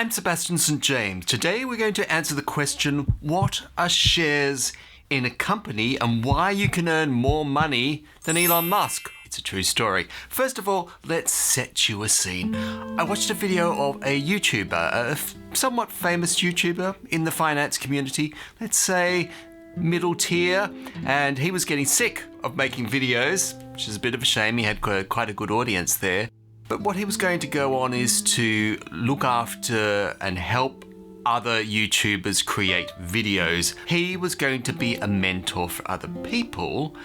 I'm Sebastian St. James. Today we're going to answer the question, what are shares in a company and why you can earn more money than Elon Musk? It's a true story. First of all, let's set you a scene. I watched a video of a YouTuber, a somewhat famous YouTuber in the finance community, let's say middle tier, and he was getting sick of making videos, which is a bit of a shame. He had quite a good audience there. But what he was going to go on is to look after and help other YouTubers create videos. He was going to be a mentor for other people.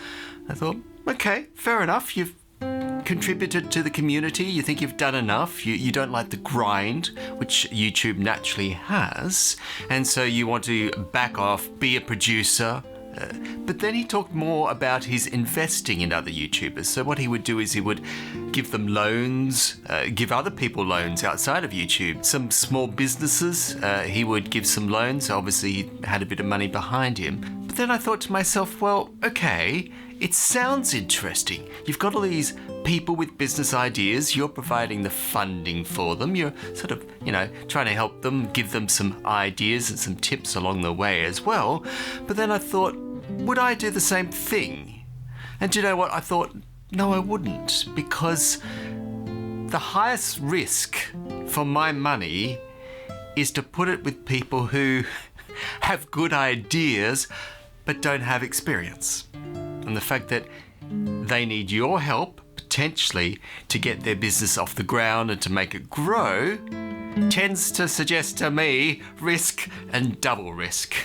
I thought, okay, fair enough. You've contributed to the community. You think you've done enough. You don't like the grind, which YouTube naturally has. And so you want to back off, be a producer. But then he talked more about his investing in other YouTubers. So what he would do is he would give them loans, give other people loans outside of YouTube. Some small businesses, he would give some loans. Obviously, he had a bit of money behind him. But then I thought to myself, well, okay, it sounds interesting. You've got all these people with business ideas. You're providing the funding for them. You're sort of, trying to help them, give them some ideas and some tips along the way as well. But then I thought, would I do the same thing? And do you know what? I thought, no, I wouldn't, because the highest risk for my money is to put it with people who have good ideas but don't have experience. And the fact that they need your help, potentially, to get their business off the ground and to make it grow, tends to suggest to me risk and double risk.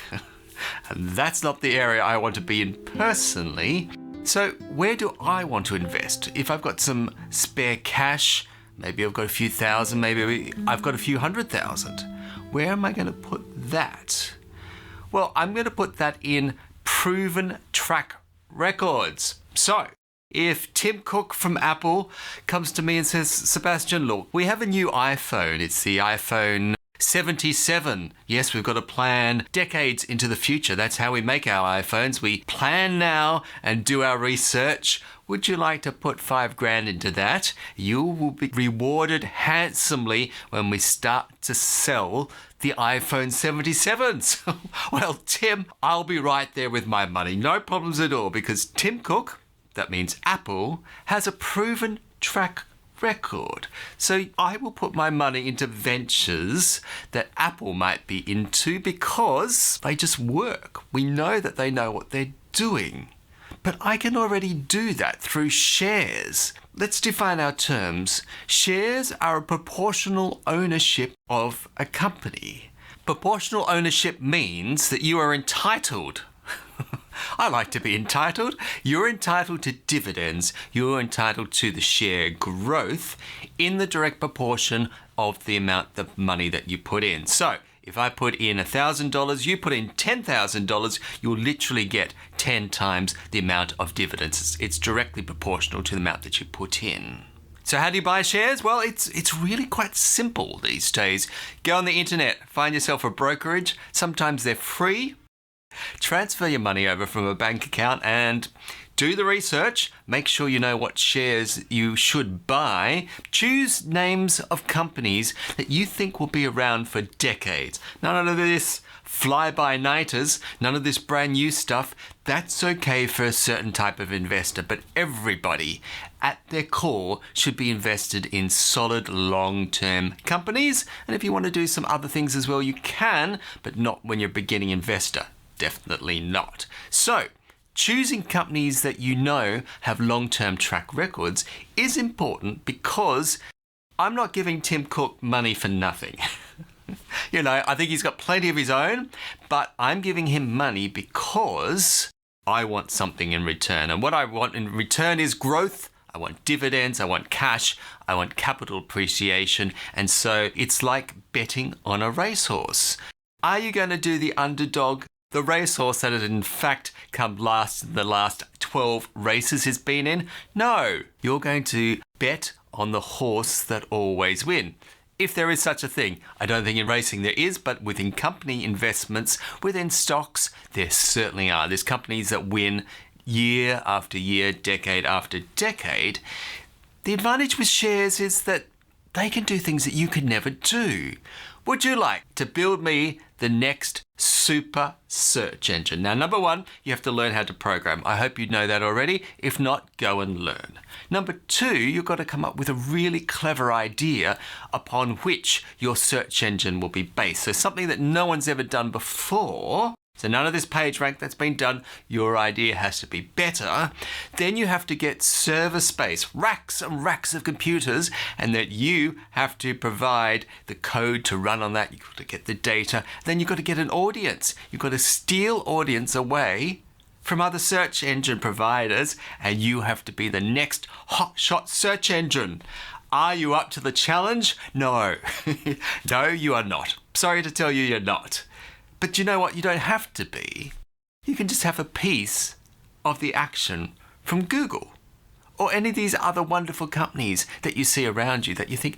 And that's not the area I want to be in personally. So where do I want to invest? If I've got some spare cash, maybe I've got a few thousand, maybe I've got a few 100,000. Where am I going to put that? Well, I'm going to put that in proven track records. So if Tim Cook from Apple comes to me and says, Sebastian, look, we have a new iPhone. It's the iPhone 77. Yes, we've got a plan decades into the future. That's how we make our iPhones. We plan now and do our research. Would you like to put $5,000 into that? You will be rewarded handsomely when we start to sell the iPhone 77s. Well, Tim, I'll be right there with my money. No problems at all, because Tim Cook, that means Apple, has a proven track record. So I will put my money into ventures that Apple might be into because they just work. We know that they know what they're doing. But I can already do that through shares. Let's define our terms. Shares are a proportional ownership of a company. Proportional ownership means that you are entitled. I like to be entitled. You're entitled to dividends. You're entitled to the share growth in the direct proportion of the amount of money that you put in. So if I put in $1,000, you put in $10,000, you'll literally get 10 times the amount of dividends. It's directly proportional to the amount that you put in. So how do you buy shares? Well, it's really quite simple these days. Go on the internet, find yourself a brokerage. Sometimes they're free. Transfer your money over from a bank account and do the research. Make sure you know what shares you should buy. Choose names of companies that you think will be around for decades. None of this fly-by-nighters, none of this brand new stuff. That's okay for a certain type of investor, but everybody at their core should be invested in solid long-term companies. And if you want to do some other things as well, you can, but not when you're a beginning investor. Definitely not. So, choosing companies that you know have long-term track records is important because I'm not giving Tim Cook money for nothing. I think he's got plenty of his own, but I'm giving him money because I want something in return. And what I want in return is growth. I want dividends, I want cash, I want capital appreciation. And so it's like betting on a racehorse. Are you going to do the underdog? The racehorse that has in fact come last in the last 12 races he's been in? No, you're going to bet on the horse that always wins. If there is such a thing. I don't think in racing there is, but within company investments, within stocks, there certainly are. There's companies that win year after year, decade after decade. The advantage with shares is that they can do things that you could never do. would you like to build me the next super search engine? Now, number one, you have to learn how to program. I hope you know that already. If not, go and learn. Number two, you've got to come up with a really clever idea upon which your search engine will be based. So something that no one's ever done before. So none of this page rank that's been done, your idea has to be better. Then you have to get server space, racks and racks of computers, and that you have to provide the code to run on that. You've got to get the data. Then you've got to get an audience. You've got to steal audience away from other search engine providers, and you have to be the next hotshot search engine. Are you up to the challenge? No. No, you are not. Sorry to tell you, you're not. But you know what? You don't have to be. You can just have a piece of the action from Google or any of these other wonderful companies that you see around you that you think,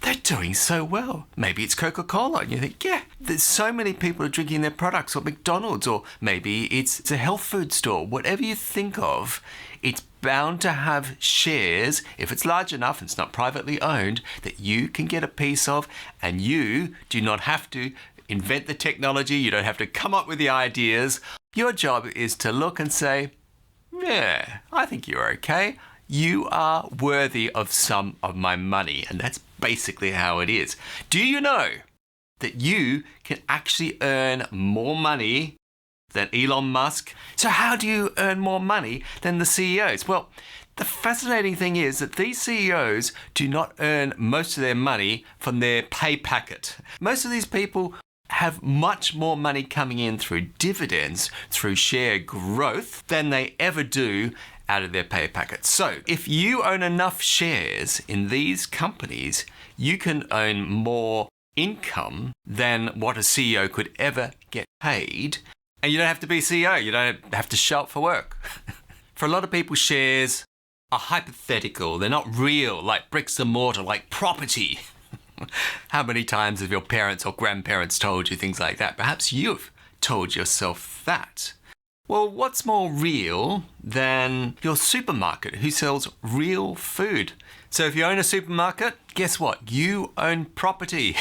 they're doing so well. Maybe it's Coca-Cola and you think, yeah, there's so many people are drinking their products, or McDonald's, or maybe it's a health food store. Whatever you think of, it's bound to have shares, if it's large enough and it's not privately owned, that you can get a piece of, and you do not have to invent the technology. You don't have to come up with the ideas. Your job is to look and say, yeah, I think you're okay. You are worthy of some of my money. And that's basically how it is. Do you know that you can actually earn more money than Elon Musk? So how do you earn more money than the CEOs? Well, the fascinating thing is that these CEOs do not earn most of their money from their pay packet. Most of these people have much more money coming in through dividends, through share growth, than they ever do out of their pay packet. So if you own enough shares in these companies, you can earn more income than what a CEO could ever get paid. And you don't have to be CEO. You don't have to show up for work. For a lot of people, shares are hypothetical. They're not real, like bricks and mortar, like property. How many times have your parents or grandparents told you things like that? Perhaps you've told yourself that. Well, what's more real than your supermarket who sells real food? So if you own a supermarket, guess what? You own property.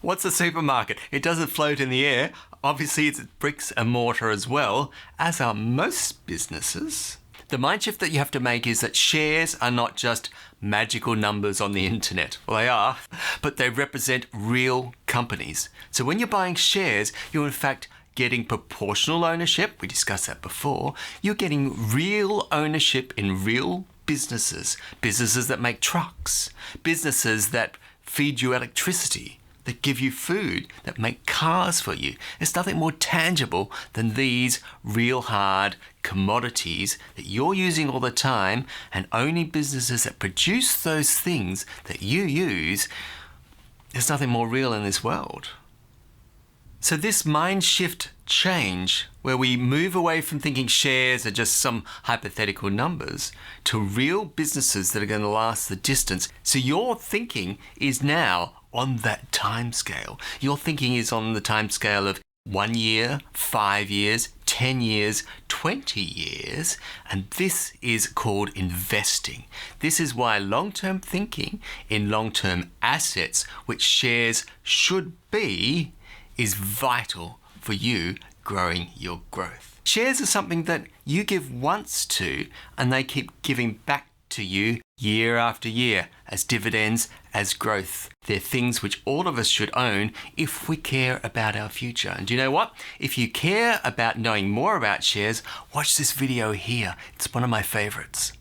What's a supermarket? It doesn't float in the air. Obviously, it's bricks and mortar as well, as are most businesses. The mind shift that you have to make is that shares are not just magical numbers on the internet. Well, they are, but they represent real companies. So when you're buying shares, you're in fact getting proportional ownership. We discussed that before. You're getting real ownership in real businesses. Businesses that make trucks. Businesses that feed you electricity. That give you food, that make cars for you. There's nothing more tangible than these real hard commodities that you're using all the time, and only businesses that produce those things that you use. There's nothing more real in this world. So this mind shift change, where we move away from thinking shares are just some hypothetical numbers to real businesses that are going to last the distance. So your thinking is now on that time scale. Your thinking is on the time scale of 1 year, 5 years, 10 years, 20 years, and this is called investing. This is why long-term thinking in long-term assets, which shares should be, is vital for you growing your growth. Shares are something that you give once to, and they keep giving back to you year after year as dividends, as growth. They're things which all of us should own if we care about our future. And do you know what? If you care about knowing more about shares, watch this video here. It's one of my favorites.